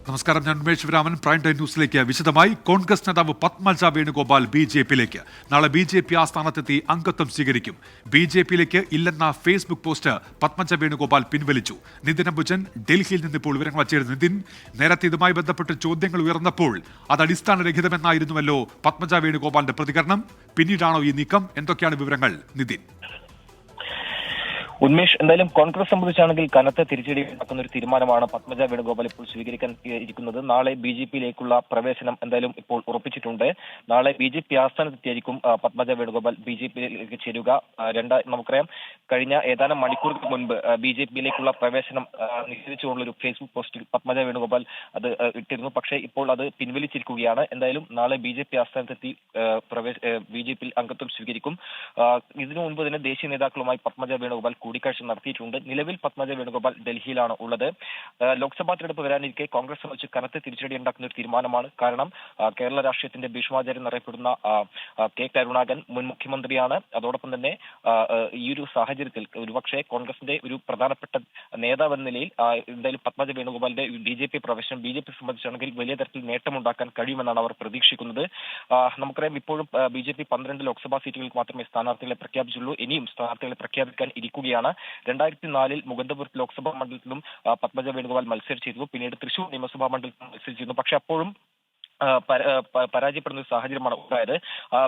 നമസ്കാരം, ഞാൻ Umesh Sivaraman. Prime time ന്യൂസിലേക്ക് വിശദമായി. കോൺഗ്രസ് നേതാവ് പത്മജ വേണുഗോപാൽ ബി.ജെ.പിയിലേക്ക്. നാളെ ബി.ജെ.പി ആസ്ഥാനത്തെത്തി അംഗത്വം സ്വീകരിക്കും. ബി.ജെ.പിയിലേക്ക് ഇല്ലെന്ന ഫേസ്ബുക്ക് പോസ്റ്റ് പത്മജ വേണുഗോപാൽ പിൻവലിച്ചു. നിതിൻ അംബുജൻ ഡൽഹിയിൽ നിന്ന് ഇപ്പോൾ വിവരങ്ങൾ വച്ചിരുന്നു. നിതിൻ, നേരത്തെ ഇതുമായി ബന്ധപ്പെട്ട് ചോദ്യങ്ങൾ ഉയർന്നപ്പോൾ അത് അടിസ്ഥാനരഹിതമെന്നായിരുന്നുവല്ലോ പത്മജ വേണുഗോപാലിന്റെ പ്രതികരണം. പിന്നീടാണോ ഈ നീക്കം? എന്തൊക്കെയാണ് വിവരങ്ങൾ, നിതിൻ? ഉന്മേഷ്, എന്തായാലും കോൺഗ്രസ് സംബന്ധിച്ചാണെങ്കിൽ കനത്ത തിരിച്ചടി ഉണ്ടാക്കുന്ന ഒരു തീരുമാനമാണ് പത്മജ വേണുഗോപാൽ ഇപ്പോൾ സ്വീകരിക്കാൻ ഇരിക്കുന്നത്. നാളെ ബി.ജെ.പിയിലേക്കുള്ള പ്രവേശനം എന്തായാലും ഇപ്പോൾ ഉറപ്പിച്ചിട്ടുണ്ട്. നാളെ ബി.ജെ.പി ആസ്ഥാനത്തെത്തിയായിരിക്കും പത്മജ വേണുഗോപാൽ ബി.ജെ.പിയിലേക്ക് ചേരുക. നമുക്കറിയാം, കഴിഞ്ഞ ഏതാനും മണിക്കൂറുകൾക്ക് മുൻപ് ബി.ജെ.പിയിലേക്കുള്ള പ്രവേശനം നിഷേധിച്ചുകൊണ്ടുള്ള ഒരു ഫേസ്ബുക്ക് പോസ്റ്റിൽ പത്മജ വേണുഗോപാൽ അത് ഇട്ടിരുന്നു. പക്ഷേ ഇപ്പോൾ അത് പിൻവലിച്ചിരിക്കുകയാണ്. എന്തായാലും നാളെ ബി.ജെ.പി ആസ്ഥാനത്തെത്തി ബി.ജെ.പിയിൽ അംഗത്വം സ്വീകരിക്കും. ഇതിനു മുൻപ് തന്നെ ദേശീയ നേതാക്കളുമായി പത്മജ വേണുഗോപാൽ കൂടിക്കാഴ്ച നടത്തിയിട്ടുണ്ട്. നിലവിൽ പത്മജ വേണുഗോപാൽ ഡൽഹിയിലാണ് ഉള്ളത്. ലോക്സഭാ തെരഞ്ഞെടുപ്പ് വരാനിരിക്കെ കോൺഗ്രസ് സംബന്ധിച്ച് കനത്ത തിരിച്ചടി ഉണ്ടാക്കുന്ന ഒരു തീരുമാനമാണ്. കാരണം കേരള രാഷ്ട്രീയത്തിന്റെ ഭീഷ്മാചാര്യം എന്നറിയപ്പെടുന്ന കെ കരുണാകരൻ മുൻ മുഖ്യമന്ത്രിയാണ്. അതോടൊപ്പം തന്നെ ഈ ഒരു സാഹചര്യത്തിൽ ഒരുപക്ഷെ കോൺഗ്രസിന്റെ ഒരു പ്രധാനപ്പെട്ട നേതാവ് എന്ന നിലയിൽ എന്തായാലും പത്മജ വേണുഗോപാലിന്റെ ബി.ജെ.പി പ്രവേശനം ബി.ജെ.പി സംബന്ധിച്ചാണെങ്കിൽ വലിയ തരത്തിൽ നേട്ടമുണ്ടാക്കാൻ കഴിയുമെന്നാണ് അവർ പ്രതീക്ഷിക്കുന്നത്. നമുക്കറിയാം, ഇപ്പോഴും ബി.ജെ.പി 12 ലോക്സഭാ സീറ്റുകൾക്ക് മാത്രമേ സ്ഥാനാർത്ഥികളെ പ്രഖ്യാപിച്ചുള്ളൂ. ഇനിയും സ്ഥാനാർത്ഥികളെ പ്രഖ്യാപിക്കാൻ ഇരിക്കുകയാണ്. 2004 മുകുന്ദപുരത്ത് ലോക്സഭാ മണ്ഡലത്തിലും പത്മജ വേണുഗോപാൽ മത്സരിച്ചിരുന്നു. പിന്നീട് തൃശൂർ നിയമസഭാ മണ്ഡലത്തിലും മത്സരിച്ചിരുന്നു. പക്ഷെ അപ്പോഴും പരാജയപ്പെടുന്ന ഒരു സാഹചര്യമാണ് ഉണ്ടായത്.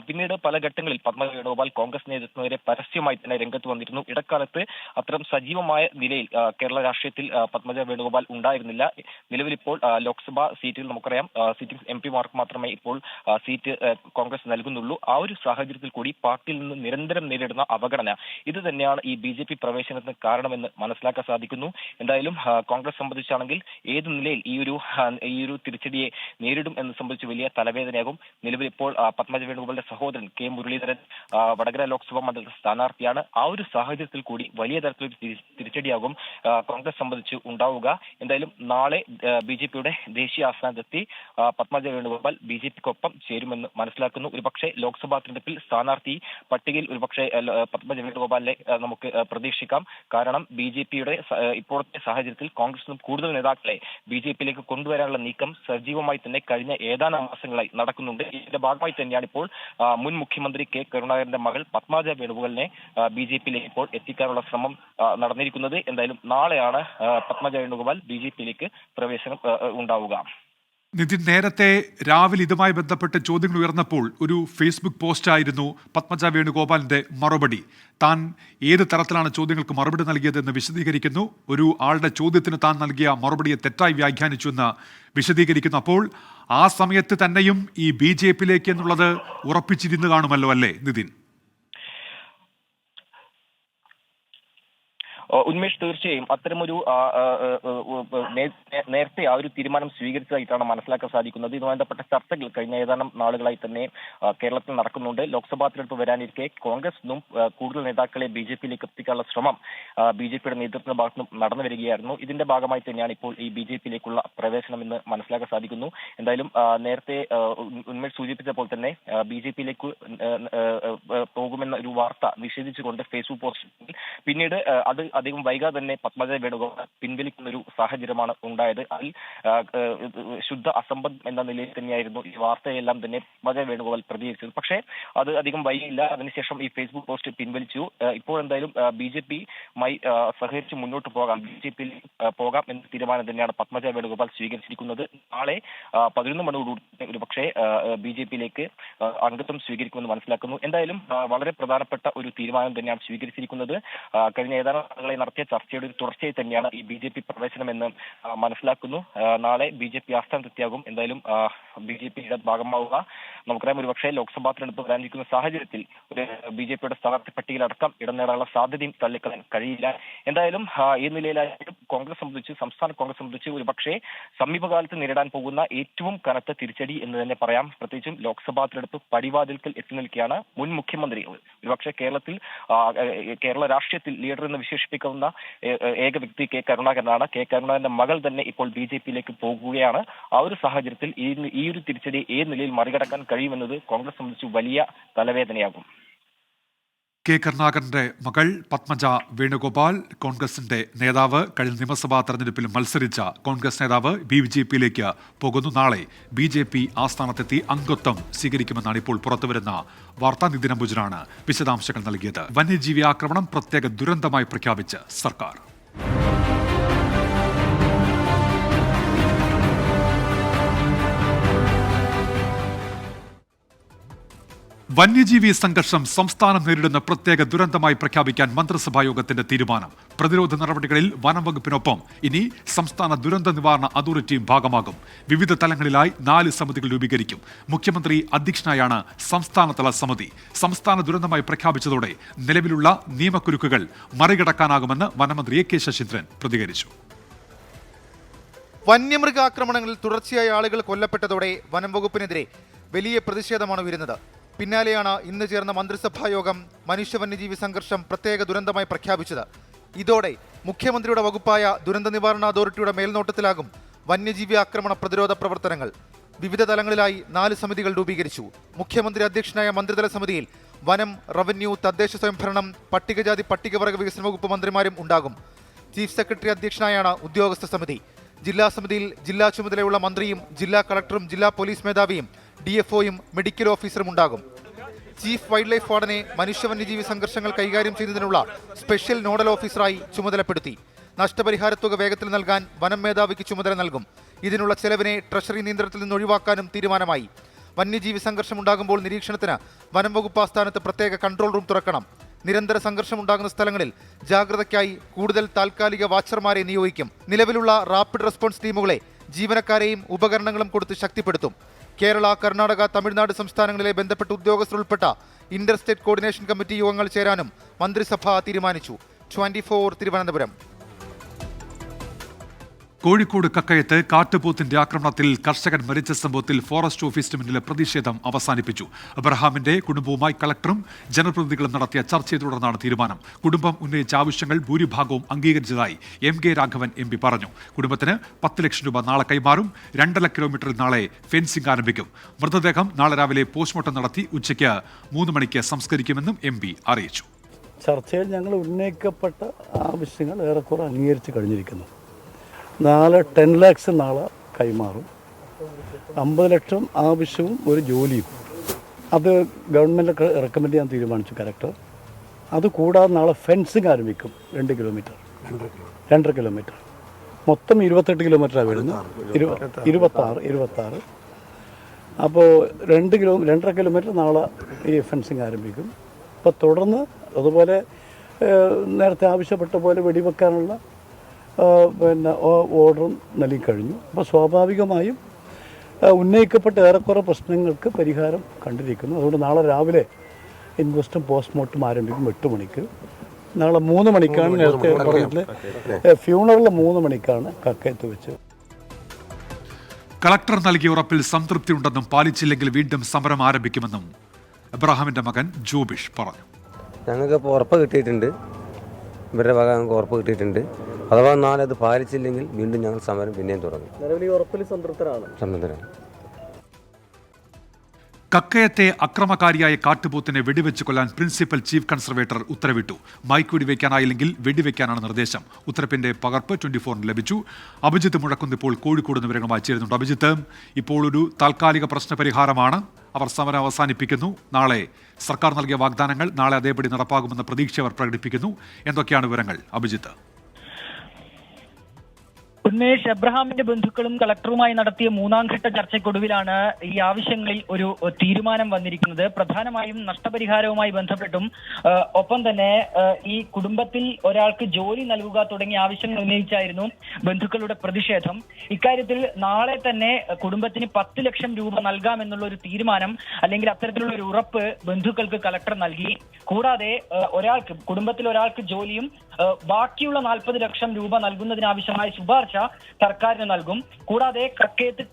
പിന്നീട് പല ഘട്ടങ്ങളിൽ പത്മജ വേണുഗോപാൽ കോൺഗ്രസ് നേതൃത്വത്തിനെതിരെ പരസ്യമായി തന്നെ രംഗത്ത് വന്നിരുന്നു. ഇടക്കാലത്ത് അത്തരം സജീവമായ നിലയിൽ കേരള രാഷ്ട്രീയത്തിൽ പത്മജ വേണുഗോപാൽ ഉണ്ടായിരുന്നില്ല. നിലവിൽ ഇപ്പോൾ ലോക്സഭാ സീറ്റിൽ നമുക്കറിയാം സിറ്റിംഗ് എം.പിമാർക്ക് മാത്രമേ ഇപ്പോൾ സീറ്റ് കോൺഗ്രസ് നൽകുന്നുള്ളൂ. ആ ഒരു സാഹചര്യത്തിൽ കൂടി പാർട്ടിയിൽ നിന്ന് നിരന്തരം നേരിടുന്ന അവഗണന ഇത് തന്നെയാണ് ഈ ബി.ജെ.പി പ്രവേശനത്തിന് കാരണമെന്ന് മനസ്സിലാക്കാൻ സാധിക്കുന്നു. എന്തായാലും കോൺഗ്രസ് സംബന്ധിച്ചാണെങ്കിൽ ഏത് നിലയിൽ ഈ ഒരു തിരിച്ചടിയെ നേരിടും എന്ന് സംബന്ധിച്ച് വലിയ തലവേദനയാകും. നിലവിൽ ഇപ്പോൾ പത്മജ വേണുഗോപാലിന്റെ സഹോദരൻ കെ മുരളീധരൻ വടകര ലോക്സഭാ മണ്ഡലത്തിൽ സ്ഥാനാർത്ഥിയാണ്. ആ ഒരു സാഹചര്യത്തിൽ കൂടി വലിയ തരത്തിലൊരു തിരിച്ചടിയാകും കോൺഗ്രസ് സംബന്ധിച്ച് ഉണ്ടാവുക. എന്തായാലും നാളെ ബി.ജെ.പിയുടെ ദേശീയ ആസ്ഥാനത്തെത്തി പത്മജ വേണുഗോപാൽ ബി.ജെ.പിക്കൊപ്പം ചേരുമെന്ന് മനസ്സിലാക്കുന്നു. ഒരുപക്ഷെ ലോക്സഭാ തെരഞ്ഞെടുപ്പിൽ സ്ഥാനാർത്ഥി പട്ടികയിൽ ഒരുപക്ഷെ പത്മജ വേണുഗോപാലിനെ നമുക്ക് പ്രതീക്ഷിക്കാം. കാരണം ബി.ജെ.പിയുടെ ഇപ്പോഴത്തെ സാഹചര്യത്തിൽ കോൺഗ്രസിനും കൂടുതൽ നേതാക്കളെ ബി.ജെ.പിയിലേക്ക് കൊണ്ടുവരാനുള്ള നീക്കം സജീവമായി തന്നെ കഴിഞ്ഞ ഏതാനും മാസങ്ങളായി നടക്കുന്നുണ്ട്. ഇതിന്റെ ഭാഗമായി തന്നെയാണ് ഇപ്പോൾ മുൻ മുഖ്യമന്ത്രി കെ കരുണാകരന്റെ മകൾ പത്മജ വേണുഗോപാലിനെ ബി.ജെ.പിയിലേക്ക് ഇപ്പോൾ എത്തിക്കാനുള്ള ശ്രമം നടന്നിരിക്കുന്നത്. എന്തായാലും നാളെയാണ് പത്മജ വേണുഗോപാൽ ബി.ജെ.പിയിലേക്ക് പ്രവേശനം ഉണ്ടാവുക. നിതിൻ, നേരത്തെ രാവിലെ ഇതുമായി ബന്ധപ്പെട്ട് ചോദ്യങ്ങൾ ഉയർന്നപ്പോൾ ഒരു ഫേസ്ബുക്ക് പോസ്റ്റായിരുന്നു പത്മജ വേണുഗോപാലിന്റെ മറുപടി. താൻ ഏത് തരത്തിലാണ് ചോദ്യങ്ങൾക്ക് മറുപടി നൽകിയതെന്ന് വിശദീകരിക്കുന്നു. ഒരു ആളുടെ ചോദ്യത്തിന് താൻ നൽകിയ മറുപടിയെ തെറ്റായി വ്യാഖ്യാനിച്ചു എന്ന് വിശദീകരിക്കുന്നു. അപ്പോൾ ആ സമയത്ത് തന്നെയും ഈ ബി.ജെ.പിയിലേക്ക് എന്നുള്ളത് ഉറപ്പിച്ചിരുന്നു കാണുമല്ലോ അല്ലേ നിതിൻ? ഉന്മേഷ്, തീർച്ചയായും അത്തരമൊരു നേരത്തെ ആ ഒരു തീരുമാനം സ്വീകരിച്ചതായിട്ടാണ് മനസ്സിലാക്കാൻ സാധിക്കുന്നത്. ഇതുമായി ബന്ധപ്പെട്ട ചർച്ചകൾ കഴിഞ്ഞ ഏതാനും നാളുകളായി തന്നെ കേരളത്തിൽ നടക്കുന്നുണ്ട്. ലോക്സഭാ തെരഞ്ഞെടുപ്പ് വരാനിരിക്കെ കോൺഗ്രസിനും കൂടുതൽ നേതാക്കളെ ബി.ജെ.പിയിലേക്ക് എത്തിക്കാനുള്ള ശ്രമം ബി.ജെ.പിയുടെ നേതൃത്വത്തിന്റെ ഭാഗത്തു നിന്നും നടന്നു വരികയായിരുന്നു. ഇതിന്റെ ഭാഗമായി തന്നെയാണ് ഇപ്പോൾ ഈ ബി.ജെ.പിയിലേക്കുള്ള പ്രവേശനം എന്ന് മനസ്സിലാക്കാൻ സാധിക്കുന്നു. എന്തായാലും നേരത്തെ ഉന്മേഷ് സൂചിപ്പിച്ചപ്പോൾ തന്നെ ബി.ജെ.പിയിലേക്ക് പോകുമെന്ന ഒരു വാർത്ത നിഷേധിച്ചുകൊണ്ട് ഫേസ്ബുക്ക് പോസ്റ്റ് പിന്നീട് അത് അധികം വൈകാതെ തന്നെ പത്മജ വേണുഗോപാൽ പിൻവലിക്കുന്ന ഒരു സാഹചര്യമാണ് ഉണ്ടായത്. അതിൽ ശുദ്ധ അസംബന്ധം എന്ന നിലയിൽ തന്നെയായിരുന്നു ഈ വാർത്തയെല്ലാം തന്നെ പത്മജ വേണുഗോപാൽ പ്രതികരിച്ചത്. പക്ഷേ അത് അധികം വൈകിയില്ല. അതിനുശേഷം ഈ ഫേസ്ബുക്ക് പോസ്റ്റ് പിൻവലിച്ചു. ഇപ്പോൾ എന്തായാലും ബി.ജെ.പിയുമായി സഹകരിച്ച് മുന്നോട്ട് പോകാം, ബി.ജെ.പിയിൽ പോകാം എന്ന തീരുമാനം തന്നെയാണ് പത്മജ വേണുഗോപാൽ സ്വീകരിച്ചിരിക്കുന്നത്. നാളെ 11 മണിയോടുകൂടി ഒരു പക്ഷേ ബി.ജെ.പിയിലേക്ക് അംഗത്വം സ്വീകരിക്കുമെന്ന് മനസ്സിലാക്കുന്നു. എന്തായാലും വളരെ പ്രധാനപ്പെട്ട ഒരു തീരുമാനം തന്നെയാണ് സ്വീകരിച്ചിരിക്കുന്നത്. കഴിഞ്ഞ ഏതാനും നടത്തിയ ചർച്ചയുടെ ഒരു തുടർച്ചയായി തന്നെയാണ് ഈ ബി.ജെ.പി പ്രവേശനം എന്ന് മനസ്സിലാക്കുന്നു. നാളെ ബി.ജെ.പി ആസ്ഥാനത്തെത്തിയാകും എന്തായാലും ബി.ജെ.പിയുടെ ഭാഗമാവുക. നമുക്കറിയാം, ഒരുപക്ഷെ ലോക്സഭാ തെരഞ്ഞെടുപ്പ് വരാനിരിക്കുന്ന സാഹചര്യത്തിൽ ഒരു ബി.ജെ.പിയുടെ സ്ഥാനാർത്ഥി പട്ടികയിലടക്കം ഇടം നേടാനുള്ള സാധ്യതയും തള്ളിക്കളയാൻ കഴിയില്ല. എന്തായാലും ഈ നിലയിലായാലും കോൺഗ്രസ് സംബന്ധിച്ച്, സംസ്ഥാന കോൺഗ്രസ് സംബന്ധിച്ച് ഒരുപക്ഷെ സമീപകാലത്ത് നേരിടാൻ പോകുന്ന ഏറ്റവും കനത്ത തിരിച്ചടി എന്ന് തന്നെ പറയാം. പ്രത്യേകിച്ചും ലോക്സഭാ തെരഞ്ഞെടുപ്പ് പടിവാതിൽക്കൽ എത്തി നിൽക്കുകയാണ്. മുൻ മുഖ്യമന്ത്രി ഒരുപക്ഷെ കേരള രാഷ്ട്രീയത്തിൽ ലീഡർ എന്ന് വിശേഷിപ്പിക്കുന്ന ഏക വ്യക്തി കെ കരുണാകരനാണ്. കെ കരുണാകരന്റെ മകൾ തന്നെ ഇപ്പോൾ ബി.ജെ.പിയിലേക്ക് പോകുകയാണ്. ആ ഒരു സാഹചര്യത്തിൽ ഈ ഒരു തിരിച്ചടി ഏത് നിലയിൽ മറികടക്കാൻ കഴിയുമെന്നത് കോൺഗ്രസ് സംബന്ധിച്ച് വലിയ തലവേദനയാകും. കെ കരുണാകരന്റെ മകൾ പത്മജ വേണുഗോപാൽ കോൺഗ്രസിന്റെ നേതാവ് കഴിഞ്ഞ നിയമസഭാ തെരഞ്ഞെടുപ്പിൽ മത്സരിച്ച കോൺഗ്രസ് നേതാവ് BJPയിലേക്ക് പോകുന്നു. നാളെ BJP ആസ്ഥാനത്തെത്തി അംഗത്വം സ്വീകരിക്കുമെന്നാണ് ഇപ്പോൾ പുറത്തുവരുന്ന വാർത്ത. നിതിൻ അംബുജനാണ് വിശദാംശങ്ങൾ നൽകിയത്. വന്യജീവി ആക്രമണം പ്രത്യേക ദുരന്തമായി പ്രഖ്യാപിച്ച് സർക്കാർ. വന്യജീവി സംഘർഷം സംസ്ഥാനം നേരിടുന്ന പ്രത്യേക ദുരന്തമായി പ്രഖ്യാപിക്കാൻ മന്ത്രിസഭാ യോഗത്തിന്റെ തീരുമാനം. പ്രതിരോധ നടപടികളിൽ വനം വകുപ്പിനൊപ്പം ഇനി സംസ്ഥാന ദുരന്ത നിവാരണ അതോറിറ്റിയും ഭാഗമാകും. വിവിധ തലങ്ങളിലായി 4 സമിതികൾ രൂപീകരിക്കും. മുഖ്യമന്ത്രി അധ്യക്ഷനായാണ് സംസ്ഥാനതല സമിതി. സംസ്ഥാന ദുരന്തമായി പ്രഖ്യാപിച്ചതോടെ നിലവിലുള്ള നിയമക്കുരുക്കുകൾ മറികടക്കാനാകുമെന്ന് വനമന്ത്രി AK ശശീന്ദ്രൻ പ്രതികരിച്ചു. വന്യമൃഗാക്രമണങ്ങളിൽ തുടർച്ചയായ ആളുകൾ കൊല്ലപ്പെട്ടതോടെ വനം വകുപ്പിനെതിരെ വലിയ പ്രതിഷേധമാണ് ഉയരുന്നത്. പിന്നാലെയാണ് ഇന്ന് ചേർന്ന മന്ത്രിസഭാ യോഗം മനുഷ്യ വന്യജീവി സംഘർഷം പ്രത്യേക ദുരന്തമായി പ്രഖ്യാപിച്ചത്. ഇതോടെ മുഖ്യമന്ത്രിയുടെ വകുപ്പായ ദുരന്ത നിവാരണ അതോറിറ്റിയുടെ മേൽനോട്ടത്തിലാകും വന്യജീവി ആക്രമണ പ്രതിരോധ പ്രവർത്തനങ്ങൾ. വിവിധ തലങ്ങളിലായി 4 സമിതികൾ രൂപീകരിച്ചു. മുഖ്യമന്ത്രി അധ്യക്ഷനായ മന്ത്രിതല സമിതിയിൽ വനം, റവന്യൂ, തദ്ദേശ സ്വയംഭരണം, പട്ടികജാതി പട്ടികവർഗ വികസന വകുപ്പ് മന്ത്രിമാരും ഉണ്ടാകും. ചീഫ് സെക്രട്ടറി അധ്യക്ഷനായാണ് ഉദ്യോഗസ്ഥ സമിതി. ജില്ലാ സമിതിയിൽ ജില്ലാ ചുമതലയുള്ള മന്ത്രിയും ജില്ലാ കളക്ടറും ജില്ലാ പോലീസ് മേധാവിയും DFOയും മെഡിക്കൽ ഓഫീസറും ഉണ്ടാകും. ചീഫ് വൈൽഡ് ലൈഫ് വാർഡനെ മനുഷ്യ വന്യജീവി സംഘർഷങ്ങൾ കൈകാര്യം ചെയ്യുന്നതിനുള്ള സ്പെഷ്യൽ നോഡൽ ഓഫീസറായി ചുമതലപ്പെടുത്തി. നഷ്ടപരിഹാര തുക വേഗത്തിൽ നൽകാൻ വനം മേധാവിക്ക് ചുമതല നൽകും. ഇതിനുള്ള ചെലവിനെ ട്രഷറി നിയന്ത്രണത്തിൽ നിന്ന് ഒഴിവാക്കാനും തീരുമാനമായി. വന്യജീവി സംഘർഷം ഉണ്ടാകുമ്പോൾ നിരീക്ഷണത്തിന് വനം വകുപ്പ് ആസ്ഥാനത്ത് പ്രത്യേക കൺട്രോൾ റൂം തുറക്കണം. നിരന്തര സംഘർഷം ഉണ്ടാകുന്ന സ്ഥലങ്ങളിൽ ജാഗ്രതയ്ക്കായി കൂടുതൽ താൽക്കാലിക വാച്ചർമാരെ നിയോഗിക്കും. നിലവിലുള്ള റാപ്പിഡ് റെസ്പോൺസ് ടീമുകളെ ജീവനക്കാരെയും ഉപകരണങ്ങളും കൊടുത്ത് ശക്തിപ്പെടുത്തും. കേരള, കർണാടക, തമിഴ്നാട് സംസ്ഥാനങ്ങളിലെ ബന്ധപ്പെട്ട ഉദ്യോഗസ്ഥർ ഉൾപ്പെട്ട ഇന്റർ സ്റ്റേറ്റ് കോർഡിനേഷൻ കമ്മിറ്റി യോഗങ്ങൾ ചേരാനും മന്ത്രിസഭ തീരുമാനിച്ചു. 24 തിരുവനന്തപുരം. കോഴിക്കോട് കക്കയത്ത് കാട്ടുപോത്തിന്റെ ആക്രമണത്തിൽ കർഷകൻ മരിച്ച സംഭവത്തിൽ ഫോറസ്റ്റ് ഓഫീസിന് മുന്നിലെ പ്രതിഷേധം അവസാനിപ്പിച്ചു. അബ്രഹാമിന്റെ കുടുംബവുമായി കളക്ടറും ജനപ്രതിനിധികളും നടത്തിയ ചർച്ചയെ തുടർന്നാണ് തീരുമാനം. കുടുംബം ഉന്നയിച്ച ആവശ്യങ്ങൾ ഭൂരിഭാഗവും അംഗീകരിച്ചതായി MK രാഘവൻ MP പറഞ്ഞു. കുടുംബത്തിന് 10 ലക്ഷം രൂപ നാളെ കൈമാറും. 2.5 കിലോമീറ്ററിൽ നാളെ ഫെൻസിംഗ് ആരംഭിക്കും. മൃതദേഹം നാളെ രാവിലെ പോസ്റ്റ്മോർട്ടം നടത്തി ഉച്ചയ്ക്ക് 3 മണിക്ക് സംസ്കരിക്കുമെന്നും MP അറിയിച്ചു. ചർച്ചയിൽ ഞങ്ങൾ ഉന്നയിക്കപ്പെട്ട ആവശ്യങ്ങൾ ഏറെക്കുറെ അംഗീകരിച്ച് കഴിഞ്ഞിരിക്കുന്നു. നാളെ 10 lakhs നാളെ കൈമാറും. 50 ലക്ഷം ആവശ്യവും ഒരു ജോലിയും. അത് ഗവൺമെൻറ് റെക്കമെൻഡ് ചെയ്യാൻ തീരുമാനിച്ചു കലക്ടർ. അതുകൂടാതെ നാളെ ഫെൻസിങ് ആരംഭിക്കും. 2 കിലോമീറ്റർ 2.5 കിലോമീറ്റർ മൊത്തം 28 കിലോമീറ്ററാണ് വരുന്നത്. 26. അപ്പോൾ 2.5 കിലോമീറ്റർ നാളെ ഈ ഫെൻസിങ് ആരംഭിക്കും. അപ്പോൾ തുടർന്ന് അതുപോലെ നേരത്തെ ആവശ്യപ്പെട്ട പോലെ വെടിവെക്കാനുള്ള ഓർഡറും നൽകിക്കഴിഞ്ഞു. അപ്പോൾ സ്വാഭാവികമായും ഉന്നയിക്കപ്പെട്ട ഏറെക്കുറെ പ്രശ്നങ്ങൾക്ക് പരിഹാരം കണ്ടിരിക്കുന്നു. അതുകൊണ്ട് നാളെ രാവിലെ ഇൻക്വസ്റ്റും പോസ്റ്റ്മോർട്ടം ആരംഭിക്കും 8 മണിക്ക്. നാളെ 3 മണിക്കാണ് നേരത്തെ പറഞ്ഞിട്ടുള്ള ഫ്യൂണറൽ 3 മണിക്കാണ് കക്കയത്ത് വെച്ച്. കളക്ടർ നൽകിയ ഉറപ്പിൽ സംതൃപ്തിയുണ്ടെന്നും പാലിച്ചില്ലെങ്കിൽ വീണ്ടും സമരം ആരംഭിക്കുമെന്നും അബ്രഹാമിന്റെ മകൻ ജോബിഷ് പറഞ്ഞു. ഞങ്ങൾക്ക് ഇപ്പോൾ ഉറപ്പ് കിട്ടിയിട്ടുണ്ട്. ഇവരുടെ വക ഞങ്ങൾക്ക് ഉറപ്പ് കിട്ടിയിട്ടുണ്ട്. അഥവാ നാളെ അത് പാലിച്ചില്ലെങ്കിൽ വീണ്ടും ഞങ്ങൾ സമരം പിന്നെയും തുടങ്ങും. സംതൃപ്തരാണ്. കക്കയത്തെ അക്രമകാരിയായ കാട്ടുപോത്തിനെ വെടിവെച്ച് കൊല്ലാൻ പ്രിൻസിപ്പൽ ചീഫ് കൺസർവേറ്റർ ഉത്തരവിട്ടു. മൈക്ക് വെടിവെക്കാനായില്ലെങ്കിൽ വെടിവെക്കാനാണ് നിർദ്ദേശം. ഉത്തരവിന്റെ പകർപ്പ് 24 ലഭിച്ചു. അഭിജിത്ത് മുഴക്കുന്ന് ഇപ്പോൾ കോഴിക്കോട് നിന്ന് വിവരങ്ങളുമായി ചേരുന്നുണ്ട്. അഭിജിത്ത്, ഇപ്പോൾ ഒരു താൽക്കാലിക പ്രശ്നപരിഹാരമാണ്. അവർ സമരം അവസാനിപ്പിക്കുന്നു. നാളെ സർക്കാർ നൽകിയ വാഗ്ദാനങ്ങൾ നാളെ അതേപടി നടപ്പാകുമെന്ന പ്രതീക്ഷ അവർ പ്രകടിപ്പിക്കുന്നു. എന്തൊക്കെയാണ് വിവരങ്ങൾ അഭിജിത്ത്? ഉന്മേഷ്, എബ്രഹാമിന്റെ ബന്ധുക്കളും കളക്ടറുമായി നടത്തിയ 3ാം ഘട്ട ചർച്ചയ്ക്കൊടുവിലാണ് ഈ ആവശ്യങ്ങളിൽ ഒരു തീരുമാനം വന്നിരിക്കുന്നത്. പ്രധാനമായും നഷ്ടപരിഹാരവുമായി ബന്ധപ്പെട്ടും ഒപ്പം തന്നെ ഈ കുടുംബത്തിൽ ഒരാൾക്ക് ജോലി നൽകുക തുടങ്ങിയ ആവശ്യങ്ങൾ ഉന്നയിച്ചായിരുന്നു ബന്ധുക്കളുടെ പ്രതിഷേധം. ഇക്കാര്യത്തിൽ നാളെ തന്നെ കുടുംബത്തിന് 10 ലക്ഷം രൂപ നൽകാമെന്നുള്ള ഒരു തീരുമാനം അല്ലെങ്കിൽ അത്തരത്തിലുള്ള ഒരു ഉറപ്പ് ബന്ധുക്കൾക്ക് കളക്ടർ നൽകി. കൂടാതെ കുടുംബത്തിൽ ഒരാൾക്ക് ജോലിയും ബാക്കിയുള്ള 40 ലക്ഷം രൂപ നൽകുന്നതിനാവശ്യമായ ശുപാർശ സർക്കാരിന് നൽകും. കൂടാതെ കക്കയത്ത്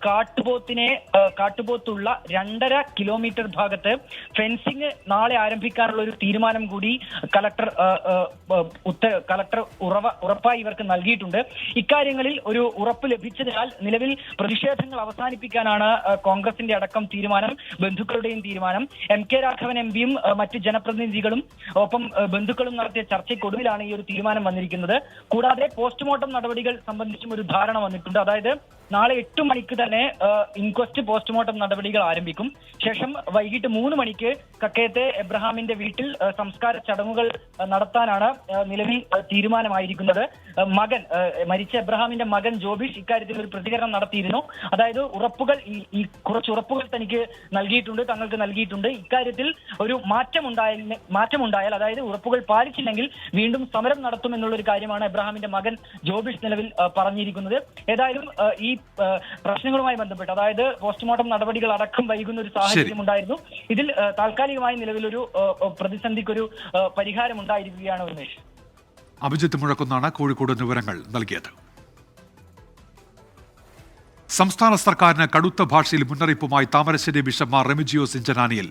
കാട്ടുപോത്തുള്ള 2.5 കിലോമീറ്റർ ഭാഗത്ത് ഫെൻസിംഗ് നാളെ ആരംഭിക്കാനുള്ള ഒരു തീരുമാനം കൂടി കളക്ടർ ഉറപ്പായി ഇവർക്ക് നൽകിയിട്ടുണ്ട്. ഇക്കാര്യങ്ങളിൽ ഒരു ഉറപ്പ് ലഭിച്ചതിനാൽ നിലവിൽ പ്രതിഷേധങ്ങൾ അവസാനിപ്പിക്കാനാണ് കോൺഗ്രസിന്റെ അടക്കം തീരുമാനം, ബന്ധുക്കളുടെയും തീരുമാനം. MK രാഘവൻ MPയും മറ്റ് ജനപ്രതിനിധികളും ഒപ്പം ബന്ധുക്കളും നടത്തിയ ചർച്ചയ്ക്കൊടുവിലാണ് ഈ ഒരു തീരുമാനം വന്നിരിക്കുന്നത്. കൂടാതെ പോസ്റ്റ്മോർട്ടം നടപടികൾ സംബന്ധിച്ചും ഒരു ധാരണ വന്നിട്ടുണ്ട്. അതായത് നാളെ 8 മണിക്ക് തന്നെ ഇൻക്വസ്റ്റ് പോസ്റ്റ്മോർട്ടം നടപടികൾ ആരംഭിക്കും. ശേഷം വൈകിട്ട് 3 മണിക്ക് കക്കയത്തെ എബ്രഹാമിന്റെ വീട്ടിൽ സംസ്കാര ചടങ്ങുകൾ നടത്താനാണ് നിലവിൽ തീരുമാനമായിരിക്കുന്നത്. മരിച്ച എബ്രഹാമിന്റെ മകൻ ജോബിഷ് ഇക്കാര്യത്തിൽ ഒരു പ്രതികരണം നടത്തിയിരുന്നു. അതായത് കുറച്ച് ഉറപ്പുകൾ തനിക്ക് തങ്ങൾക്ക് നൽകിയിട്ടുണ്ട്. ഇക്കാര്യത്തിൽ ഒരു മാറ്റമുണ്ടായാൽ അതായത് ഉറപ്പുകൾ പാലിച്ചില്ലെങ്കിൽ വീണ്ടും സമരം നടത്തുമെന്നുള്ളൊരു കാര്യമാണ് എബ്രഹാമിന്റെ മകൻ ജോബിഷ് നിലവിൽ പറഞ്ഞിരിക്കുന്നത്. ഏതായാലും ഈ പ്രശ്നങ്ങളുമായി ബന്ധപ്പെട്ട് അതായത് പോസ്റ്റ്മോർട്ടം നടപടികൾ അടക്കം വൈകുന്ന ഒരു സാഹചര്യം ഉണ്ടായിരുന്നു. ഇതിൽ താൽക്കാലികമായി നിലവിലൊരു പ്രതിസന്ധിക്കൊരു പരിഹാരം ഉണ്ടായിരിക്കുകയാണ്. ഉമേഷ്, അഭിജിത്ത് മുഴക്കുന്നാണ് കോഴിക്കോട് വിവരങ്ങൾ നൽകിയത്. സംസ്ഥാന സർക്കാരിന് കടുത്ത ഭാഷയിൽ മുന്നറിയിപ്പുമായി താമരശ്ശേരി ബിഷപ്പ് മാർ റെമിജിയോസ് ഇഞ്ചനാനിയിൽ.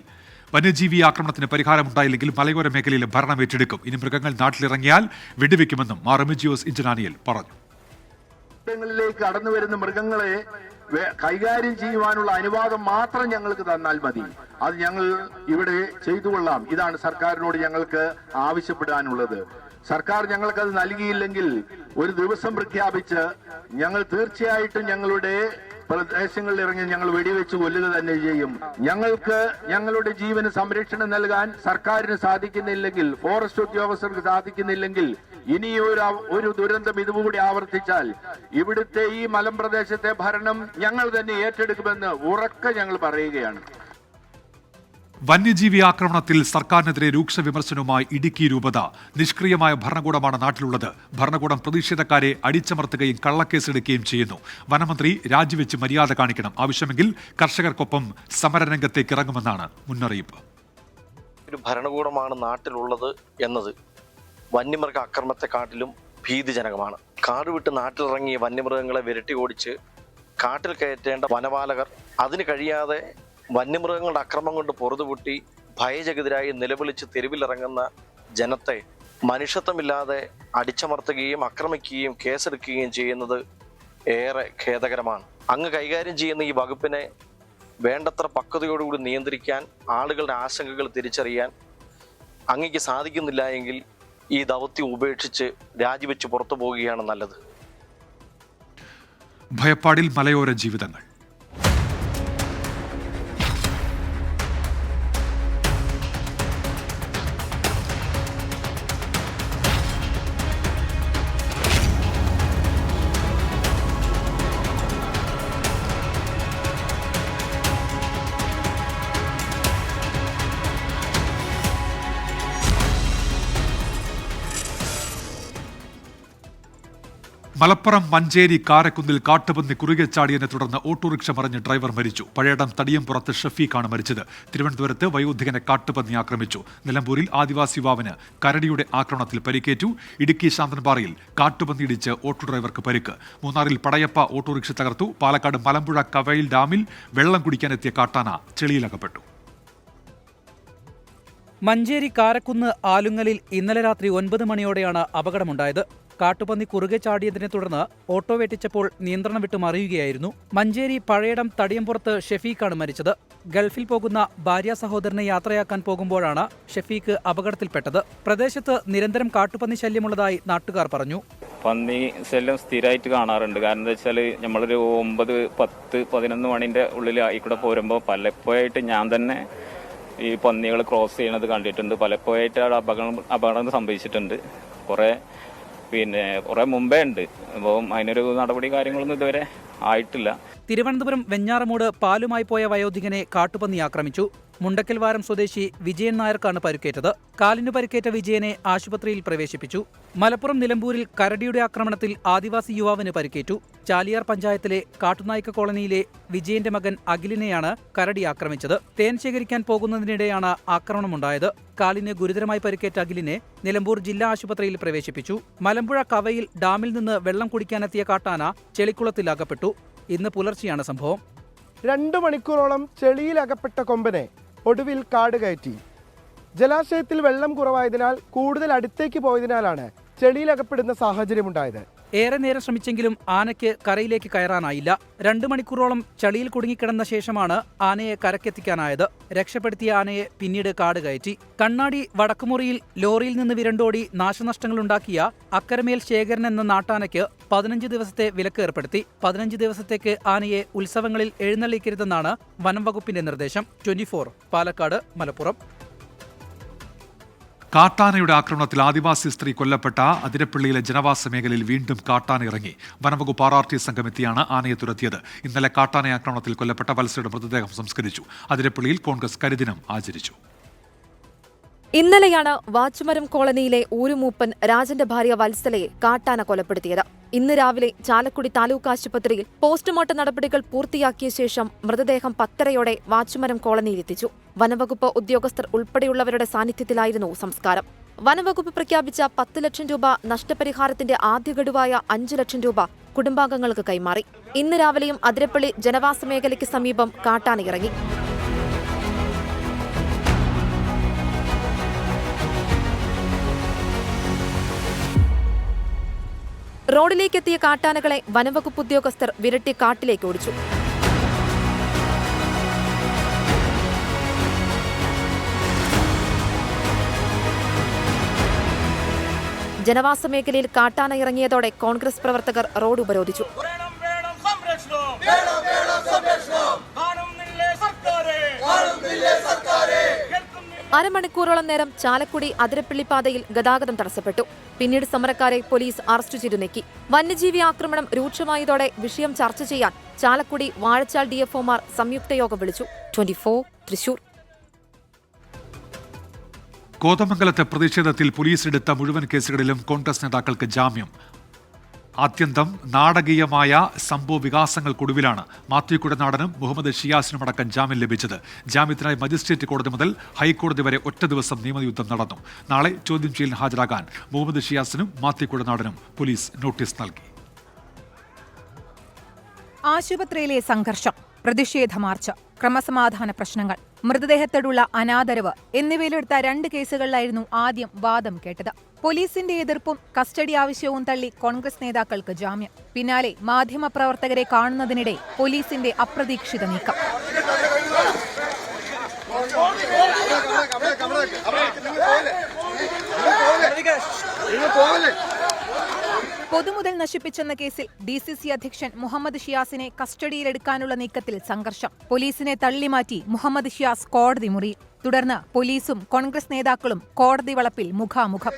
വന്യജീവി ആക്രമണത്തിന് പരിഹാരമുണ്ടായില്ലെങ്കിൽ മലയോര മേഖലയിൽ ഭരണം ഏറ്റെടുക്കും. ഇനി മൃഗങ്ങൾ നാട്ടിലിറങ്ങിയാൽ വെടിവെക്കുമെന്നും മാർ റെമിജിയോസ് ഇഞ്ചനാനിയിൽ പറഞ്ഞു. ങ്ങളിലേക്ക് കടന്നു വരുന്ന മൃഗങ്ങളെ കൈകാര്യം ചെയ്യുവാനുള്ള അനുവാദം മാത്രം ഞങ്ങൾക്ക് തന്നാൽ മതി. അത് ഞങ്ങൾ ഇവിടെ ചെയ്തുകൊള്ളാം. ഇതാണ് സർക്കാരിനോട് ഞങ്ങൾക്ക് ആവശ്യപ്പെടാനുള്ളത്. സർക്കാർ ഞങ്ങൾക്കത് നൽകിയില്ലെങ്കിൽ ഒരു ദിവസം പ്രഖ്യാപിച്ച് ഞങ്ങൾ തീർച്ചയായിട്ടും ഞങ്ങളുടെ പ്രദേശങ്ങളിൽ ഇറങ്ങി ഞങ്ങൾ വെടിവെച്ച് കൊല്ലുക തന്നെ ചെയ്യും. ഞങ്ങൾക്ക് ഞങ്ങളുടെ ജീവന് സംരക്ഷണം നൽകാൻ സർക്കാരിന് സാധിക്കുന്നില്ലെങ്കിൽ, ഫോറസ്റ്റ് ഉദ്യോഗസ്ഥർക്ക് സാധിക്കുന്നില്ലെങ്കിൽ, ഇനിയൊരു ദുരന്തം ഇതുകൂടി ആവർത്തിച്ചാൽ ഇവിടുത്തെ ഈ മലമ്പ്രദേശത്തെ ഭരണം ഞങ്ങൾ തന്നെ ഏറ്റെടുക്കുമെന്ന് ഉറക്കെ ഞങ്ങൾ പറയുകയാണ്. വന്യജീവി ആക്രമണത്തിൽ സർക്കാരിനെതിരെ രൂക്ഷ വിമർശനവുമായി ഇടുക്കി രൂപത. നിഷ്ക്രിയമായ ഭരണകൂടമാണ് നാട്ടിലുള്ളത്. ഭരണകൂടം പ്രതിഷേധക്കാരെ അടിച്ചമർത്തുകയും കള്ളക്കേസെടുക്കുകയും ചെയ്യുന്നു. വനമന്ത്രി രാജിവെച്ച് മര്യാദ കാണിക്കണം. ആവശ്യമെങ്കിൽ കർഷകർക്കൊപ്പം സമരരംഗത്തേക്ക് ഇറങ്ങുമെന്നാണ് മുന്നറിയിപ്പ്. ഒരു ഭരണകൂടമാണ് നാട്ടിലുള്ളത് എന്നത് വന്യമൃഗ ആക്രമണത്തെക്കാട്ടിലും ഭീതിജനകമാണ്. കാട് വിട്ട് നാട്ടിലിറങ്ങിയ വന്യമൃഗങ്ങളെ വിരട്ടി ഓടിച്ച് കാട്ടിൽ കയറ്റേണ്ട വനപാലകർ അതിന് കഴിയാതെ വന്യമൃഗങ്ങളുടെ അക്രമം കൊണ്ട് പൊറുതുപൊട്ടി ഭയചകിതരായി നിലവിളിച്ച് തെരുവിലിറങ്ങുന്ന ജനത്തെ മനുഷ്യത്വമില്ലാതെ അടിച്ചമർത്തുകയും ആക്രമിക്കുകയും കേസെടുക്കുകയും ചെയ്യുന്നത് ഏറെ ഖേദകരമാണ്. അങ്ങ് കൈകാര്യം ചെയ്യുന്ന ഈ വകുപ്പിനെ വേണ്ടത്ര പക്വതയോടുകൂടി നിയന്ത്രിക്കാൻ, ആളുകളുടെ ആശങ്കകൾ തിരിച്ചറിയാൻ അങ്ങേക്ക് സാധിക്കുന്നില്ല എങ്കിൽ ഈ ദൗത്യം ഉപേക്ഷിച്ച് രാജിവെച്ച് പുറത്തു പോവുകയാണ് നല്ലത്. ഭയപ്പാടിൽ മലയോര ജീവിതങ്ങൾ. മലപ്പുറം മഞ്ചേരി കാരക്കുന്നിൽ കാട്ടുപന്നി കുറുകെ ചാടിയതിനെ തുടർന്ന് ഓട്ടോറിക്ഷ മറിഞ്ഞ് ഡ്രൈവർ മരിച്ചു. പഴയടം തടിയംപുറത്ത് ഷഫീഖാണ് മരിച്ചത്. തിരുവനന്തപുരത്ത് വയോധികനെ കാട്ടുപന്നി ആക്രമിച്ചു. നിലമ്പൂരിൽ ആദിവാസി യുവാവിന് കരടിയുടെ ആക്രമണത്തിൽ പരിക്കേറ്റു. ഇടുക്കി ശാന്തൻപാറയിൽ കാട്ടുപന്നി ഇടിച്ച് ഓട്ടോ ഡ്രൈവർക്ക് പരിക്ക്. മൂന്നാറിൽ പടയപ്പ ഓട്ടോറിക്ഷ തകർത്തു. പാലക്കാട് മലമ്പുഴ കവയിൽ ഡാമിൽ വെള്ളം കുടിക്കാനെത്തിയ കാട്ടാന ചെളിയിലകപ്പെട്ടു. മഞ്ചേരി കാരക്കുന്ന് ആലുങ്ങലിൽ ഇന്നലെ രാത്രി 9 മണിയോടെയാണ് അപകടമുണ്ടായത്. കാട്ടുപന്നി കുറുകെ ചാടിയതിനെ തുടർന്ന് ഓട്ടോ വെട്ടിച്ചപ്പോൾ നിയന്ത്രണം വിട്ടു മറിയുകയായിരുന്നു. മഞ്ചേരി പഴയടം തടിയംപുറത്ത് ഷെഫീഖാണ് മരിച്ചത്. ഗൾഫിൽ പോകുന്ന ഭാര്യ സഹോദരനെ യാത്രയാക്കാൻ പോകുമ്പോഴാണ് ഷെഫീഖ് അപകടത്തിൽപ്പെട്ടത്. പ്രദേശത്ത് നിരന്തരം കാട്ടുപന്നി ശല്യമുള്ളതായി നാട്ടുകാർ പറഞ്ഞു. പന്നി ശല്യം സ്ഥിരമായിട്ട് കാണാറുണ്ട്. കാരണം എന്താ വെച്ചാൽ നമ്മളൊരു 9, 10, 11 മണിന്റെ ഉള്ളിൽ ആയിക്കൂടെ പോരുമ്പോൾ പലപ്പോഴായിട്ട് ഞാൻ തന്നെ ഈ പന്നികൾ ക്രോസ് ചെയ്യണത് കണ്ടിട്ടുണ്ട്. പലപ്പോഴായിട്ട് അപകടം സംഭവിച്ചിട്ടുണ്ട്. കുറെ മുമ്പേ ഉണ്ട്. അപ്പം അതിനൊരു നടപടി കാര്യങ്ങളൊന്നും ഇതുവരെ ആയിട്ടില്ല. തിരുവനന്തപുരം വെഞ്ഞാറമൂട് പാലുമായി പോയ വയോധികനെ കാട്ടുപന്നി ആക്രമിച്ചു. മുണ്ടക്കൽവാരം സ്വദേശി വിജയൻ നായർക്കാണ് പരിക്കേറ്റത്. കാലിന് പരിക്കേറ്റ വിജയനെ ആശുപത്രിയിൽ പ്രവേശിപ്പിച്ചു. മലപ്പുറം നിലമ്പൂരിൽ കരടിയുടെ ആക്രമണത്തിൽ ആദിവാസി യുവാവിന് പരിക്കേറ്റു. ചാലിയാർ പഞ്ചായത്തിലെ കാട്ടുനായ്ക്ക കോളനിയിലെ വിജയന്റെ മകൻ അഖിലിനെയാണ് കരടി ആക്രമിച്ചത്. തേൻ ശേഖരിക്കാൻ പോകുന്നതിനിടെയാണ് ആക്രമണമുണ്ടായത്. കാലിന് ഗുരുതരമായി പരിക്കേറ്റ അഖിലിനെ നിലമ്പൂർ ജില്ലാ ആശുപത്രിയിൽ പ്രവേശിപ്പിച്ചു. മലമ്പുഴ കവയിൽ ഡാമിൽ നിന്ന് വെള്ളം കുടിക്കാനെത്തിയ കാട്ടാന ചെളിക്കുളത്തിൽ അകപ്പെട്ടു. ഇന്ന് പുലർച്ചെയാണ് സംഭവം. 2 മണിക്കൂറോളം ചെളിയിലകപ്പെട്ട കൊമ്പനെ ഒടുവിൽ കാട് കയറ്റി. ജലാശയത്തിൽ വെള്ളം കുറവായതിനാൽ കൂടുതൽ അടുത്തേക്ക് പോയതിനാലാണ് ചെളിയിലകപ്പെടുന്ന സാഹചര്യമുണ്ടായത്. ഏറെ നേരം ശ്രമിച്ചെങ്കിലും ആനയ്ക്ക് കരയിലേക്ക് കയറാനായില്ല. 2 മണിക്കൂറോളം ചളിയിൽ കുടുങ്ങിക്കിടന്ന ശേഷമാണ് ആനയെ കരക്കെത്തിക്കാനായത്. രക്ഷപ്പെടുത്തിയ ആനയെ പിന്നീട് കാട് കയറ്റി. കണ്ണാടി വടക്കുമുറിയിൽ ലോറിയിൽ നിന്ന് വിരണ്ടോടി നാശനഷ്ടങ്ങളുണ്ടാക്കിയ അക്കരമേൽ ശേഖരൻ എന്ന നാട്ടാനയ്ക്ക് 15 ദിവസത്തെ വിലക്ക് ഏർപ്പെടുത്തി. 15 ദിവസത്തേക്ക് ആനയെ ഉത്സവങ്ങളിൽ എഴുന്നള്ളിക്കരുതെന്നാണ് വനം വകുപ്പിന്റെ നിർദ്ദേശം. 24 പാലക്കാട്, മലപ്പുറം. കാട്ടാനയുടെ ആക്രമണത്തിൽ ആദിവാസി സ്ത്രീ കൊല്ലപ്പെട്ട അതിരപ്പള്ളിയിലെ ജനവാസ മേഖലയിൽ വീണ്ടും കാട്ടാന ഇറങ്ങി. വനംവകുപ്പ് RRT സംഘം എത്തിയാണ് ആനയെ തുരത്തിയത്. ഇന്നലെ കാട്ടാന ആക്രമണത്തിൽ കൊല്ലപ്പെട്ട വത്സയുടെ മൃതദേഹം സംസ്കരിച്ചു. അതിരപ്പള്ളിയിൽ കോൺഗ്രസ് കരിദിനം ആചരിച്ചു. ഇന്നലെയാണ് വാച്ചുമരം കോളനിയിലെ ഊരുമൂപ്പൻ രാജന്റെ ഭാര്യ വത്സലയെ കാട്ടാന കൊലപ്പെടുത്തിയത്. ഇന്ന് രാവിലെ ചാലക്കുടി താലൂക്ക് ആശുപത്രിയിൽ പോസ്റ്റ്മോർട്ടം നടപടികൾ പൂർത്തിയാക്കിയ ശേഷം മൃതദേഹം 10:30 വാച്ചുമരം കോളനിയിലെത്തിച്ചു. വനവകുപ്പ് ഉദ്യോഗസ്ഥർ ഉൾപ്പെടെയുള്ളവരുടെ സാന്നിധ്യത്തിലായിരുന്നു സംസ്കാരം. വനവകുപ്പ് പ്രഖ്യാപിച്ച 10 ലക്ഷം രൂപ നഷ്ടപരിഹാരത്തിന്റെ ആദ്യ ഗഡുവായ 5 ലക്ഷം രൂപ കുടുംബാംഗങ്ങൾക്ക് കൈമാറി. ഇന്ന് രാവിലെയും അതിരപ്പള്ളി ജനവാസ മേഖലയ്ക്ക് സമീപം കാട്ടാന ഇറങ്ങി. റോഡിലേക്കെത്തിയ കാട്ടാനകളെ വനവകുപ്പ് ഉദ്യോഗസ്ഥർ വിരട്ടി കാട്ടിലേക്ക് ഓടിച്ചു. ജനവാസ മേഖലയിൽ കാട്ടാന ഇറങ്ങിയതോടെ കോൺഗ്രസ് പ്രവർത്തകർ റോഡ് ഉപരോധിച്ചു. അരമണിക്കൂറോളം നേരം ചാലക്കുടി അതിരപ്പള്ളി പാതയിൽ ഗതാഗതം തടസ്സപ്പെട്ടു. പിന്നീട് സമരക്കാരെ പോലീസ് അറസ്റ്റ് ചെയ്തു നീക്കി. വന്യജീവി ആക്രമണം രൂക്ഷമായതോടെ വിഷയം ചർച്ച ചെയ്യാൻ ചാലക്കുടി വാഴച്ചാൽ DFOമാർ സംയുക്ത യോഗം വിളിച്ചു. 24 തൃശൂർ. കോതമംഗലത്തെ പ്രതിഷേധത്തിൽ പോലീസ് എടുത്ത മുഴുവൻ കേസുകളിലും കോൺഗ്രസ് നേതാക്കൾക്ക് ജാമ്യം. അത്യന്തം നാടകീയമായ സംഭവ വികാസങ്ങൾക്കൊടുവിലാണ് മാത്യു കുടനാടനും മുഹമ്മദ് ഷിയാസിനുമടക്കം ജാമ്യം ലഭിച്ചത്. ജാമ്യത്തിനായി മജിസ്ട്രേറ്റ് കോടതി മുതൽ ഹൈക്കോടതി വരെ ഒറ്റ ദിവസം നിയമയുദ്ധം നടന്നു. നാളെ ചോദ്യം ചെയ്യലിന് ഹാജരാകാൻ മുഹമ്മദ് ഷിയാസിനും മാത്യു കുടനാടനും പോലീസ് നോട്ടീസ് നൽകി. ആശുപത്രിയിലെ സംഘർഷം, പ്രതിഷേധ മാർച്ച്, ക്രമസമാധാന പ്രശ്നങ്ങൾ, മൃതദേഹത്തോടുള്ള അനാദരവ് എന്നിവയിലെടുത്ത 2 കേസുകളിലായിരുന്നു ആദ്യം വാദം കേട്ടത്. പോലീസിന്റെ എതിർപ്പും കസ്റ്റഡി ആവശ്യവും തള്ളി കോൺഗ്രസ് നേതാക്കൾക്ക് ജാമ്യം. പിന്നാലെ മാധ്യമപ്രവർത്തകരെ കാണുന്നതിനിടെ പോലീസിന്റെ അപ്രതീക്ഷിത നീക്കം. പൊതുമുതൽ നശിപ്പിച്ചെന്ന കേസിൽ DCC അധ്യക്ഷൻ മുഹമ്മദ് ഷിയാസിനെ കസ്റ്റഡിയിലെടുക്കാനുള്ള നീക്കത്തിൽ സംഘർഷം. പോലീസിനെ തള്ളിമാറ്റി മുഹമ്മദ് ഷിയാസ് കോടതി മുറിയിൽ. തുടർന്ന് പോലീസും കോൺഗ്രസ് നേതാക്കളും കോടതി വളപ്പിൽ മുഖാമുഖം.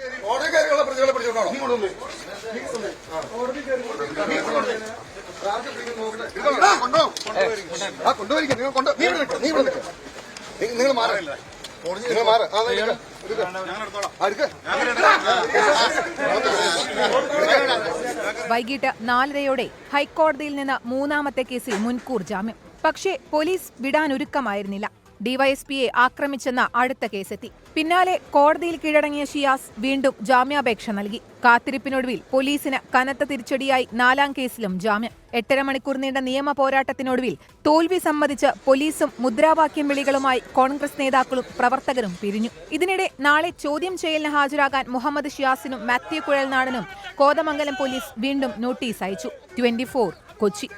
വൈകിട്ട് 4:30 ഹൈക്കോടതിയിൽ നിന്ന് 3ാമത്തെ കേസിൽ മുൻകൂർ ജാമ്യം. പക്ഷേ പോലീസ് വിടാനൊരുക്കമായിരുന്നില്ല. ഡിവൈഎസ്പിയെ ആക്രമിച്ചെന്ന അടുത്ത കേസെത്തി. പിന്നാലെ കോടതിയിൽ കീഴടങ്ങിയ ഷിയാസ് വീണ്ടും ജാമ്യാപേക്ഷ നൽകി. കാത്തിരിപ്പിനൊടുവിൽ പോലീസിന് കനത്ത തിരിച്ചടിയായി 4ാം കേസിലും ജാമ്യം. 8.5 മണിക്കൂർ നീണ്ട നിയമ പോരാട്ടത്തിനൊടുവിൽ തോൽവി സമ്മതിച്ച് പോലീസും മുദ്രാവാക്യം വിളികളുമായി കോൺഗ്രസ് നേതാക്കളും പ്രവർത്തകരും പിരിഞ്ഞു. ഇതിനിടെ നാളെ ചോദ്യം ചെയ്യലിന് ഹാജരാകാൻ മുഹമ്മദ് ഷിയാസിനും മാത്യു കുഴൽനാടനും കോതമംഗലം പോലീസ് വീണ്ടും നോട്ടീസ് അയച്ചു. 24 Kochi.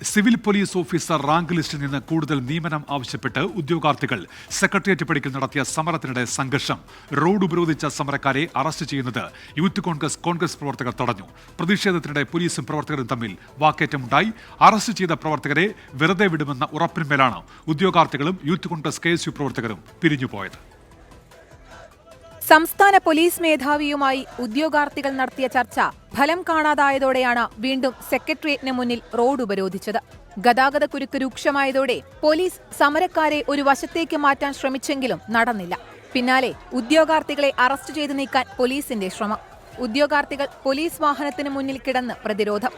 Civil police officer rank ലിസ്റ്റിൽ നിന്ന് കൂടുതൽ നിയമനം ആവശ്യപ്പെട്ട് ഉദ്യോഗാർത്ഥികൾ സെക്രട്ടേറിയറ്റ് പടിക്കൽ നടത്തിയ സമരത്തിനിടെ സംഘർഷം. റോഡ് ഉപരോധിച്ച സമരക്കാരെ അറസ്റ്റ് ചെയ്യുന്നത് യൂത്ത് കോൺഗ്രസ് പ്രവർത്തകർ തടഞ്ഞു. പ്രതിഷേധത്തിനിടെ പോലീസും പ്രവർത്തകരും തമ്മിൽ വാക്കേറ്റമുണ്ടായി. അറസ്റ്റ് ചെയ്ത പ്രവർത്തകരെ വെറുതെ വിടുമെന്ന ഉറപ്പിന്മേലാണ് ഉദ്യോഗാർത്ഥികളും യൂത്ത് കോൺഗ്രസ് KSU പ്രവർത്തകരും പിരിഞ്ഞുപോയത്. സംസ്ഥാന പോലീസ് മേധാവിയുമായി ഉദ്യോഗാർത്ഥികൾ നടത്തിയ ചർച്ച ഫലം കാണാതായതോടെയാണ് വീണ്ടും സെക്രട്ടേറിയറ്റിന് മുന്നിൽ റോഡ് ഉപരോധിച്ചത്. ഗതാഗതക്കുരുക്ക് രൂക്ഷമായതോടെ പോലീസ് സമരക്കാരെ ഒരു വശത്തേക്ക് മാറ്റാൻ ശ്രമിച്ചെങ്കിലും നടന്നില്ല. പിന്നാലെ ഉദ്യോഗാർത്ഥികളെ അറസ്റ്റ് ചെയ്ത് നീക്കാൻ പോലീസിന്റെ ശ്രമം. ഉദ്യോഗാർത്ഥികൾ പോലീസ് വാഹനത്തിന് മുന്നിൽ കിടന്ന് പ്രതിരോധം.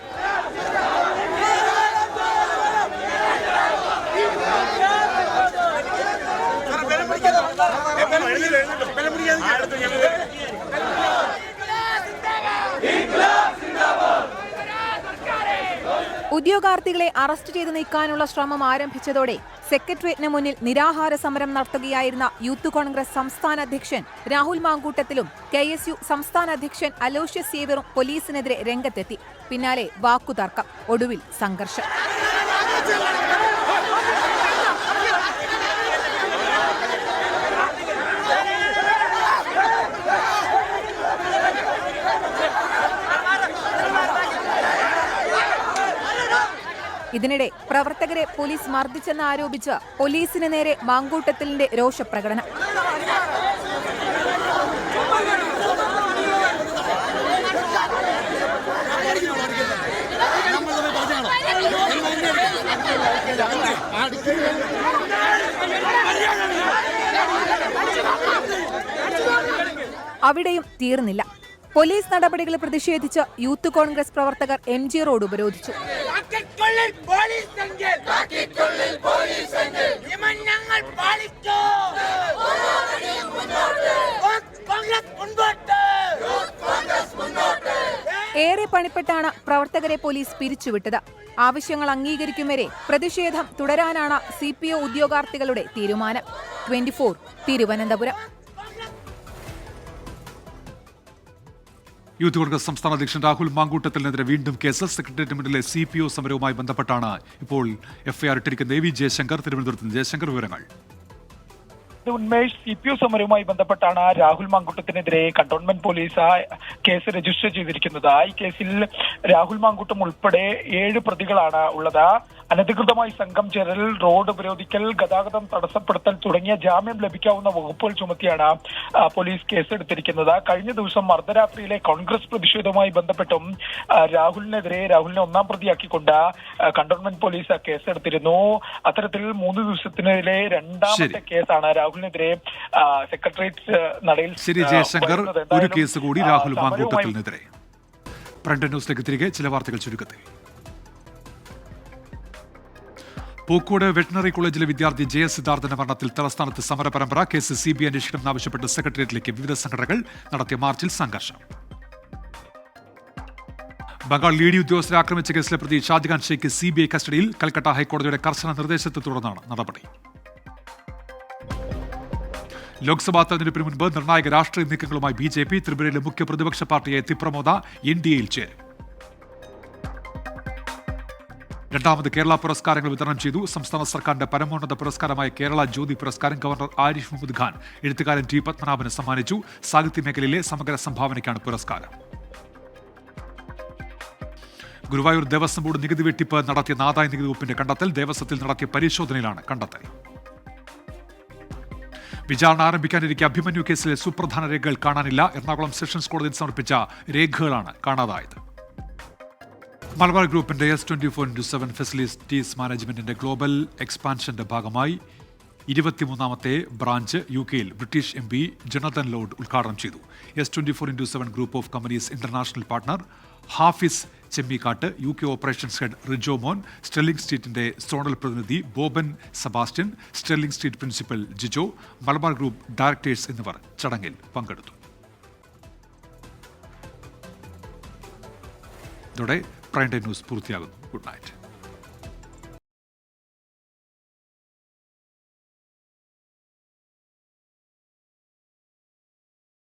ഉദ്യോഗാർത്ഥികളെ അറസ്റ്റ് ചെയ്ത് നീക്കാനുള്ള ശ്രമം ആരംഭിച്ചതോടെ സെക്രട്ടേറിയറ്റിന് മുന്നിൽ നിരാഹാര സമരം നടത്തുകയായിരുന്ന യൂത്ത് കോൺഗ്രസ് സംസ്ഥാന അധ്യക്ഷൻ രാഹുൽ മാങ്കൂട്ടത്തിലും KSU സംസ്ഥാന അധ്യക്ഷൻ അലോഷ്യസ് സേവ്യറും പോലീസിനെതിരെ രംഗത്തെത്തി. പിന്നാലെ വാക്കുതർക്കം, ഒടുവിൽ സംഘർഷം. ഇതിനിടെ പ്രവർത്തകരെ പോലീസ് മർദ്ദിച്ചെന്ന് ആരോപിച്ച് പോലീസിന് നേരെ മാങ്കൂട്ടത്തിലിന്റെ രോഷപ്രകടനം. അവിടെയും തീർന്നില്ല. പോലീസ് നടപടികൾ പ്രതിഷേധിച്ച് യൂത്ത് കോൺഗ്രസ് പ്രവർത്തകർ MG റോഡ് ഉപരോധിച്ചു. ഏറെ പണിപ്പെട്ടാണ് പ്രവർത്തകരെ പോലീസ് പിരിച്ചുവിട്ടത്. ആവശ്യങ്ങൾ അംഗീകരിക്കും വരെ പ്രതിഷേധം തുടരാനാണ് CPO ഉദ്യോഗാർത്ഥികളുടെ തീരുമാനം. 24 തിരുവനന്തപുരം. യൂത്ത് കോൺഗ്രസ് സംസ്ഥാന അധ്യക്ഷൻ രാഹുൽ മാങ്കൂട്ടത്തിനെതിരെ വീണ്ടും കേസ്. സെക്രട്ടേറിയറ്റ് മുന്നിലെ CPO സമരവുമായി ബന്ധപ്പെട്ടാണ് ഇപ്പോൾ FIR ഇട്ടിരിക്കുന്നത്. AV ജയശങ്കർ, തിരുവനന്തപുരത്ത്. ജയശങ്കർ, വിവരങ്ങൾ. ഉന്മേഷ്, CPO സമരവുമായി ബന്ധപ്പെട്ടാണ് രാഹുൽ മാങ്കൂട്ടത്തിനെതിരെ കന്റോൺമെന്റ് പോലീസ് കേസ് രജിസ്റ്റർ ചെയ്തിരിക്കുന്നത്. ഈ കേസിൽ രാഹുൽ മാങ്കൂട്ടം ഉൾപ്പെടെ 7 പ്രതികളാണ് ഉള്ളത്. അനധികൃതമായി സംഘം ചേരൽ, റോഡ് ഉപരോധിക്കൽ, ഗതാഗതം തടസ്സപ്പെടുത്തൽ തുടങ്ങിയ ജാമ്യം ലഭിക്കാവുന്ന വകുപ്പുകൾ ചുമത്തിയാണ് പോലീസ് കേസെടുത്തിരിക്കുന്നത്. കഴിഞ്ഞ ദിവസം അർദ്ധരാത്രിയിലെ കോൺഗ്രസ് പ്രതിഷേധവുമായി ബന്ധപ്പെട്ടും രാഹുലിനെ ഒന്നാം പ്രതിയാക്കിക്കൊണ്ട് കന്റോൺമെന്റ് പോലീസ് കേസെടുത്തിരുന്നു. അത്തരത്തിൽ 3 ദിവസത്തിനിടെ രണ്ടാമത്തെ കേസാണ് രാഹുലിനെതിരെ സെക്രട്ടേറിയറ്റ് നടയിൽ. ശരി ജയശങ്കർ, ഒരു കേസ് കൂടി രാഹുൽ മാങ്കൂട്ടത്തിനെതിരെ. ഫ്രണ്ട് ന്യൂസിലേക്ക് തിരികെ ചില വാർത്തകൾ ചുരുക്കത്തിൽ. പൂക്കോട് വെറ്റിനറി കോളേജിലെ വിദ്യാർത്ഥി ജയസിദ്ധാർത്ഥന്റെ മരണത്തിൽ തലസ്ഥാനത്ത് സമരപരമ്പര. കേസ് CBI അന്വേഷിക്കണമെന്നാവശ്യപ്പെട്ട് സെക്രട്ടേറിയറ്റിലേക്ക് വിവിധ സംഘടനകൾ നടത്തിയ മാർച്ചിൽ സംഘർഷം. ബംഗാൾ ED ഉദ്യോഗസ്ഥരെ ആക്രമിച്ച കേസിലെ പ്രതി ഷാജഹാൻ ഷെയ്ഖ് CBI കസ്റ്റഡിയിൽ. കൽക്കട്ട ഹൈക്കോടതിയുടെ കർശന നിർദ്ദേശത്തെ തുടർന്നാണ് നടപടി. ലോക്സഭാ തെരഞ്ഞെടുപ്പിന് മുൻപ് നിർണായക രാഷ്ട്രീയ നീക്കങ്ങളുമായി BJP. ത്രിപുരയിലെ മുഖ്യ പ്രതിപക്ഷ പാർട്ടിയെ തിപ്രമോദ NDAയിൽ ചേരും. രണ്ടാമത് കേരള പുരസ്കാരങ്ങൾ വിതരണം ചെയ്തു. സംസ്ഥാന സർക്കാരിന്റെ പരമോന്നത പുരസ്കാരമായ കേരള ജ്യോതി പുരസ്കാരം ഗവർണർ ആരിഫ് മുഹമ്മദ് ഖാൻ എഴുത്തുകാരൻ T. പത്മനാഭന് സമ്മാനിച്ചു. സാഹിത്യ മേഖലയിലെ സമഗ്ര സംഭാവനയ്ക്കാണ് പുരസ്കാരം. ഗുരുവായൂർ ദേവസ്വം ബോർഡ് നികുതി വെട്ടിപ്പ് നടത്തിയ ആദായ നികുതി വകുപ്പിന്റെ കണ്ടെത്തൽ. ദേവസ്വത്തിൽ നടത്തിയ പരിശോധനയിലാണ് കണ്ടെത്തൽ. വിചാരണ ആരംഭിക്കാനിരിക്കെ അഭിമന്യു കേസിലെ സുപ്രധാന രേഖകൾ കാണാനില്ല. എറണാകുളം സെഷൻസ് കോടതിയിൽ സമർപ്പിച്ച രേഖകളാണ് കാണാതായത്. മലബാർ ഗ്രൂപ്പിന്റെ S24/7 ഫെസിലിറ്റീസ് മാനേജ്മെന്റിന്റെ ഗ്ലോബൽ എക്സ്പാൻഷന്റെ ഭാഗമായി 23ാമത്തെ ബ്രാഞ്ച് UK-യിൽ ബ്രിട്ടീഷ് MP ജൊണാഥൻ ലോഡ് ഉദ്ഘാടനം ചെയ്തു. S24/7 group of companies international partner Hafis Chemmikkatt, UK operations head Rijo Mon, Sterling സ്ട്രീറ്റിന്റെ സോണൽ പ്രതിനിധി Boban Sebastian, Sterling Street principal Jijo, Malabar group directors എന്നിവർ ചടങ്ങിൽ പങ്കെടുത്തു. ഇതോടെ പ്രൈം ടൈം ന്യൂസ് പൂർത്തിയാകുന്നു. Good night.